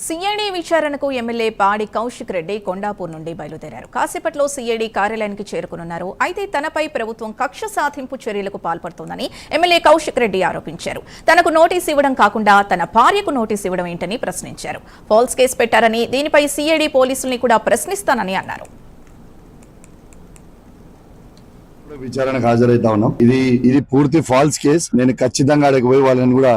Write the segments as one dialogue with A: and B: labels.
A: CID విచారణకు MLA పాడి కౌశిక్ రెడ్డి కొండాపూర్ నుండి బయలుదేరారు. కాసేపట్లో సిఐడి కార్యాలయానికి చేరుకునున్నారు. అయితే తనపై ప్రభుత్వం కక్ష సాధింపు చర్యలకు పాల్పడుతోందని ఎమ్మెల్యే కౌశిక్ రెడ్డి ఆరోపించారు. తనకు నోటీసు ఇవ్వడం కాకుండా తన భార్యకు నోటీసు ఇవ్వడం ఏంటని ప్రశ్నించారు. ఫాల్స్ కేసు పెట్టారని, దీనిపై సిఐడి పోలీసుల్ని కూడా ప్రశ్నిస్తానని అన్నారు.
B: విచారణకు హాజరైతా ఉన్నాం. ఇది పూర్తి ఫాల్స్ కేసు. నేను ఖచ్చితంగా అడిగి పోయి వాళ్ళని కూడా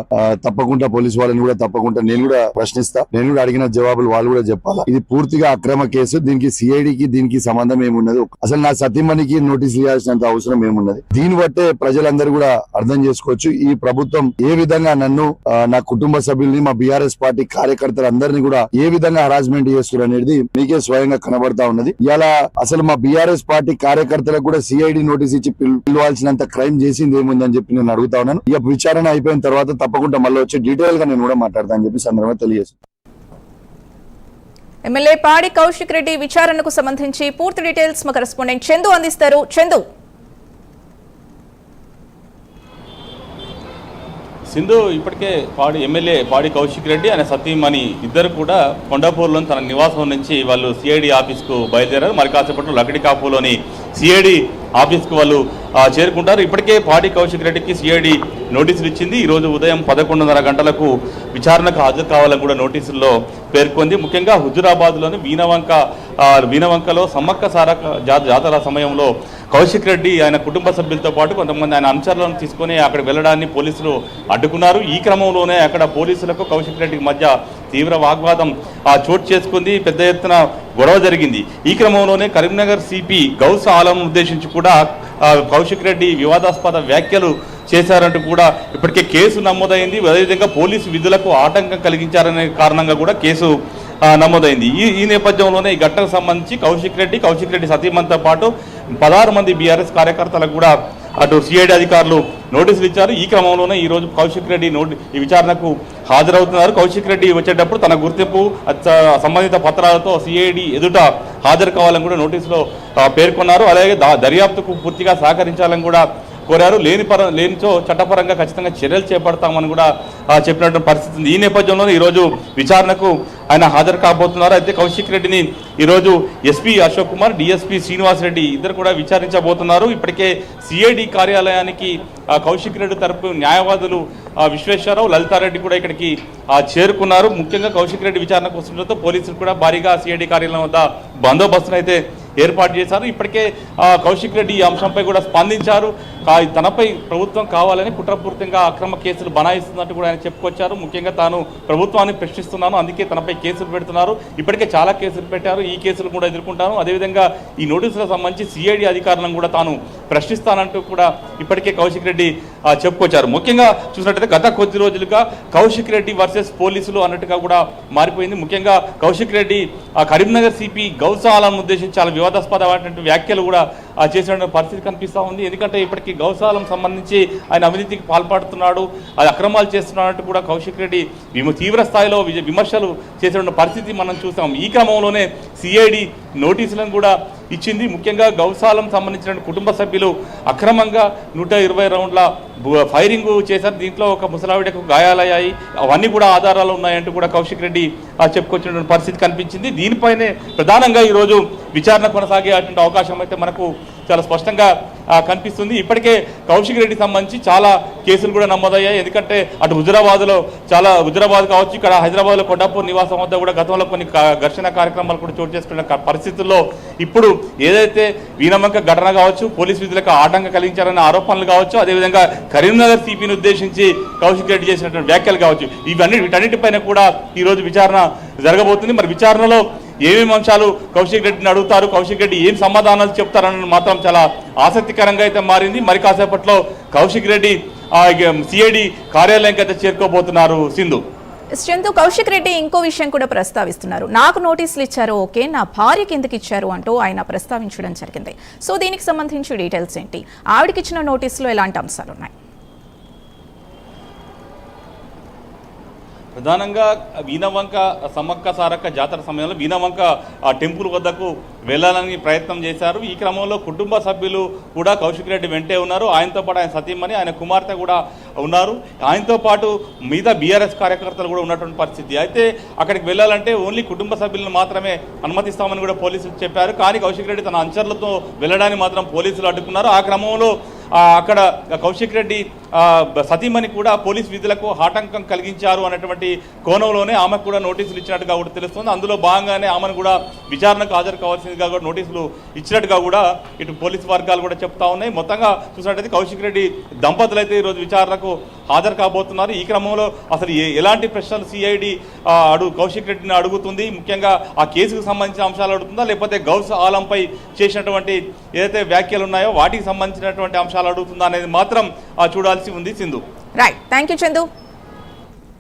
B: తప్పకుండా పోలీసు వాళ్ళని కూడా తప్పకుండా నేను కూడా ప్రశ్నిస్తా. నేను కూడా అడిగిన జవాబులు వాళ్ళు కూడా చెప్పాలా. ఇది పూర్తిగా అక్రమ కేసు. దీనికి సిఐడికి దీనికి సంబంధం ఏమున్నది? అసలు నా సతీమణికి నోటీసులు ఇవ్వాల్సినంత అవసరం ఏమున్నది? దీన్ని బట్టే ప్రజలందరూ కూడా అర్థం చేసుకోవచ్చు ఈ ప్రభుత్వం ఏ విధంగా నన్ను, నా కుటుంబ సభ్యుల్ని, మా బీఆర్ఎస్ పార్టీ కార్యకర్తలు అందరినీ కూడా ఏ విధంగా హరాస్మెంట్ చేస్తున్నారు అనేది మీకే స్వయంగా కనబడతా ఉన్నది. ఇలా అసలు మా బీఆర్ఎస్ పార్టీ కార్యకర్తలకు కూడా సిఐడి నోటీస్ ఇచ్చి పిలవాల్సినంత క్రైమ్ చేసింది ఏముందని చెప్పి నేను అడుగుతా ఉన్నాను. ఇక విచారణ అయిపోయిన తర్వాత తప్పకుండా మళ్ళీ వచ్చి డీటెయిల్ గా నేను కూడా మాట్లాడతా అని చెప్పి సందర్భంగా తెలియజేస్తాను.
A: ఎమ్మెల్యే పాడి కౌశిక్ రెడ్డి విచారణకు సంబంధించి పూర్తి డీటెయిల్స్ మా కరెస్పాండెంట్ చందు అందిస్తారు. చందు,
C: సింధు, ఇప్పటికే ఎమ్మెల్యే పాడి కౌశిక్ రెడ్డి అనే సతీమణి ఇద్దరు కూడా కొండాపూర్లోని తన నివాసం నుంచి వాళ్ళు సిఐడి ఆఫీస్కు బయలుదేరారు. మరి కాసేపట్లో లకడికాపులోని సిఐడి ఆఫీస్కు వాళ్ళు చేరుకుంటారు. ఇప్పటికే పాడి కౌశిక్ రెడ్డికి సిఐడి నోటీసులు ఇచ్చింది. ఈరోజు ఉదయం 11:30 గంటలకు విచారణకు హాజరు కావాలని కూడా నోటీసుల్లో పేర్కొంది. ముఖ్యంగా హుజురాబాద్లోని వీనవంకలో సమ్మక్క సారక్క జాతర సమయంలో కౌశిక్ రెడ్డి ఆయన కుటుంబ సభ్యులతో పాటు కొంతమంది ఆయన అనుచరులను తీసుకొని అక్కడ వెళ్లడాన్ని పోలీసులు అడ్డుకున్నారు. ఈ క్రమంలోనే అక్కడ పోలీసులకు కౌశిక్ రెడ్డికి మధ్య తీవ్ర వాగ్వాదం చోటు చేసుకుంది. పెద్ద ఎత్తున గొడవ జరిగింది. ఈ క్రమంలోనే కరీంనగర్ సిపి గౌస్ ఆలం ఉద్దేశించి కూడా కౌశిక్ రెడ్డి వివాదాస్పద వ్యాఖ్యలు చేశారంటూ కూడా ఇప్పటికే కేసు నమోదైంది. అదేవిధంగా పోలీసు విధులకు ఆటంకం కలిగించారనే కారణంగా కూడా కేసు నమోదైంది. ఈ నేపథ్యంలోనే ఈ ఘటనకు సంబంధించి కౌశిక్ రెడ్డి సతీమణితో పాటు 16 మంది బీఆర్ఎస్ కార్యకర్తలకు కూడా అటు సిఐడి అధికారులు నోటీసులు ఇచ్చారు. ఈ క్రమంలోనే ఈరోజు కౌశిక్ రెడ్డి ఈ విచారణకు హాజరవుతున్నారు. కౌశిక్ రెడ్డి వచ్చేటప్పుడు తన గుర్తింపు సంబంధిత పత్రాలతో సిఐడి ఎదుట హాజరు కావాలని కూడా నోటీసులో పేర్కొన్నారు. అలాగే దర్యాప్తుకు పూర్తిగా సహకరించాలని కూడా కోరారు. లేనిచో చట్టపరంగా ఖచ్చితంగా చర్యలు చేపడతామని కూడా చెప్పినటువంటి పరిస్థితి ఉంది. ఈ నేపథ్యంలో ఈరోజు విచారణకు ఆయన హాజరు కాబోతున్నారు. అయితే కౌశిక్ రెడ్డిని ఈరోజు ఎస్పీ అశోక్ కుమార్, డిఎస్పీ శ్రీనివాస్ రెడ్డి ఇద్దరు కూడా విచారించబోతున్నారు. ఇప్పటికే సిఐడి కార్యాలయానికి కౌశిక్ రెడ్డి తరపు న్యాయవాదులు విశ్వేశ్వరరావు, లలితారెడ్డి కూడా ఇక్కడికి చేరుకున్నారు. ముఖ్యంగా కౌశిక్ రెడ్డి విచారణకు వస్తుండటంతో పోలీసులు కూడా భారీగా సిఐడి కార్యాలయం వద్ద బందోబస్తును అయితే ఏర్పాటు చేశారు. ఇప్పటికే కౌశిక్ రెడ్డి ఈ అంశంపై కూడా స్పందించారు. తనపై ప్రభుత్వం కావాలని కుట్రపూరితంగా అక్రమ కేసులు బనాయిస్తున్నట్టు కూడా ఆయన చెప్పుకొచ్చారు. ముఖ్యంగా తాను ప్రభుత్వాన్ని ప్రశ్నిస్తున్నాను, అందుకే తనపై కేసులు పెడుతున్నారు. ఇప్పటికే చాలా కేసులు పెట్టారు, ఈ కేసులు కూడా ఎదుర్కొంటాను. అదేవిధంగా ఈ నోటీసులకు సంబంధించి సిఐడి అధికారులను కూడా తాను ప్రశ్నిస్తానంటూ కూడా ఇప్పటికే కౌశిక్ రెడ్డి చెప్పుకొచ్చారు. ముఖ్యంగా చూసినట్టయితే గత కొద్ది రోజులుగా కౌశిక్ రెడ్డి వర్సెస్ పోలీసులు అన్నట్టుగా కూడా మారిపోయింది. ముఖ్యంగా కౌశిక్ రెడ్డి కరీంనగర్ సిపి గౌస్ ఆలంను ఉద్దేశించి చాలా వివాదాస్పదమైనటువంటి వ్యాఖ్యలు కూడా చేసిన పరిస్థితి కనిపిస్తూ ఉంది. ఎందుకంటే ఇప్పటికీ గౌస్ ఆలం సంబంధించి ఆయన అవినీతికి పాల్పడుతున్నాడు, అది అక్రమాలు చేస్తున్నట్టు కూడా కౌశిక్ రెడ్డి తీవ్ర స్థాయిలో విమర్శలు చేసిన పరిస్థితి మనం చూసాం. ఈ క్రమంలోనే సిఐడి నోటీసులను కూడా ఇచ్చింది. ముఖ్యంగా గౌసాలం సంబంధించిన కుటుంబ సభ్యులు అక్రమంగా 120 రౌండ్ల ఫైరింగ్ చేశారు. దీంట్లో ఒక ముసలావిడకు గాయాలయ్యాయి, అవన్నీ కూడా ఆధారాలు ఉన్నాయంటూ కూడా కౌశిక్ రెడ్డి చెప్పుకొచ్చినటువంటి పరిస్థితి కనిపించింది. దీనిపైనే ప్రధానంగా ఈరోజు విచారణ కొనసాగేటువంటి అవకాశం అయితే మనకు చాలా స్పష్టంగా కనిపిస్తుంది. ఇప్పటికే కౌశిక్ రెడ్డి సంబంధించి చాలా కేసులు కూడా నమోదయ్యాయి. ఎందుకంటే అటు హుజురాబాద్ కావచ్చు, ఇక్కడ హైదరాబాద్లో కొండాపూర్ నివాసం వద్ద కూడా గతంలో కొన్ని ఘర్షణ కార్యక్రమాలు కూడా చోటు చేసుకున్న పరిస్థితుల్లో ఇప్పుడు ఏదైతే వీనవంక ఘటన కావచ్చు, పోలీసు విధులకు ఆటంకం కలిగించారన్న ఆరోపణలు కావచ్చు, అదేవిధంగా కరీంనగర్ సిపిని ఉద్దేశించి కౌశిక్ రెడ్డి చేసినటువంటి వ్యాఖ్యలు కావచ్చు, వీటన్నిటిపైన కూడా ఈరోజు విచారణ జరగబోతుంది. మరి విచారణలో ఏమేమి అంశాలు కౌశిక్ రెడ్డిని అడుగుతారు, కౌశిక్ రెడ్డి ఏం సమాధానాలు చెప్తారని మాత్రం చాలా ఆసక్తికరంగా అయితే మారింది. మరి కాసేపట్లో కౌశిక్ రెడ్డి సిఐడి కార్యాలయానికి అయితే చేరుకోబోతున్నారు. సింధు,
A: కౌశిక్ రెడ్డి ఇంకో విషయం కూడా ప్రస్తావిస్తున్నారు. నాకు నోటీసులు ఇచ్చారు, ఓకే, నా భార్యకి ఎందుకు ఇచ్చారు అంటూ ఆయన ప్రస్తావించడం జరిగింది. సో దీనికి సంబంధించి డీటెయిల్స్ ఏంటి? ఆవిడకి ఇచ్చిన నోటీసులో ఎలాంటి అంశాలు ఉన్నాయి?
C: ప్రధానంగా వీణవంక సమ్మక్క సారక్క జాతర సమయంలో వీణవంక ఆ టెంపుల్ వద్దకు వెళ్ళాలని ప్రయత్నం చేశారు. ఈ క్రమంలో కుటుంబ సభ్యులు కూడా కౌశిక్ రెడ్డి వెంటే ఉన్నారు. ఆయనతో పాటు ఆయన సతీమణి, ఆయన కుమార్తె కూడా ఉన్నారు. ఆయనతో పాటు మిగతా బీఆర్ఎస్ కార్యకర్తలు కూడా ఉన్నటువంటి పరిస్థితి. అయితే అక్కడికి వెళ్ళాలంటే ఓన్లీ కుటుంబ సభ్యులను మాత్రమే అనుమతిస్తామని కూడా పోలీసులు చెప్పారు. కానీ కౌశిక్ రెడ్డి తన అనుచరులతో వెళ్ళడానికి మాత్రం పోలీసులు అడ్డుకున్నారు. ఆ క్రమంలో అక్కడ కౌశిక్ రెడ్డి సతీమణి కూడా పోలీస్ విధులకు ఆటంకం కలిగించారు అనేటువంటి కోణంలోనే ఆమెకు కూడా నోటీసులు ఇచ్చినట్టుగా కూడా తెలుస్తుంది. అందులో భాగంగానే ఆమెను కూడా విచారణకు హాజరు కావాల్సిందిగా కూడా నోటీసులు ఇచ్చినట్టుగా కూడా ఇటు పోలీస్ వర్గాలు కూడా చెప్తా ఉన్నాయి. మొత్తంగా చూసినట్టయితే కౌశిక్ రెడ్డి దంపతులు అయితే ఈరోజు విచారణకు హాజరు కాబోతున్నారు. ఈ క్రమంలో అసలు ఎలాంటి ప్రశ్నలు సిఐడి కౌశిక్ రెడ్డిని అడుగుతుంది, ముఖ్యంగా ఆ కేసుకు సంబంధించిన అంశాలు అడుగుతుందా, లేకపోతే గౌస్ ఆలంపై చేసినటువంటి ఏదైతే వ్యాఖ్యలు ఉన్నాయో వాటికి సంబంధించినటువంటి అంశాలు అడుగుతుందా అనేది మాత్రం చూడాల్సి ఉంది. Sindhu.
A: Right, thank you Chandu.